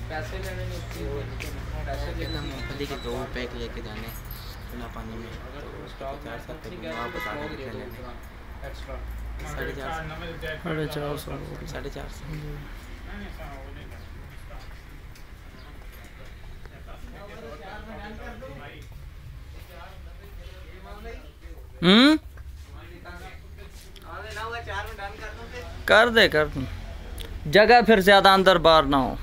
पैसे लेने में मूँगफली के 2 पैक लेके जाने खुला पानी में, तो उसका 400 लेने 450 कर दे, कर जगह फिर ज्यादा अंदर बाहर ना हो।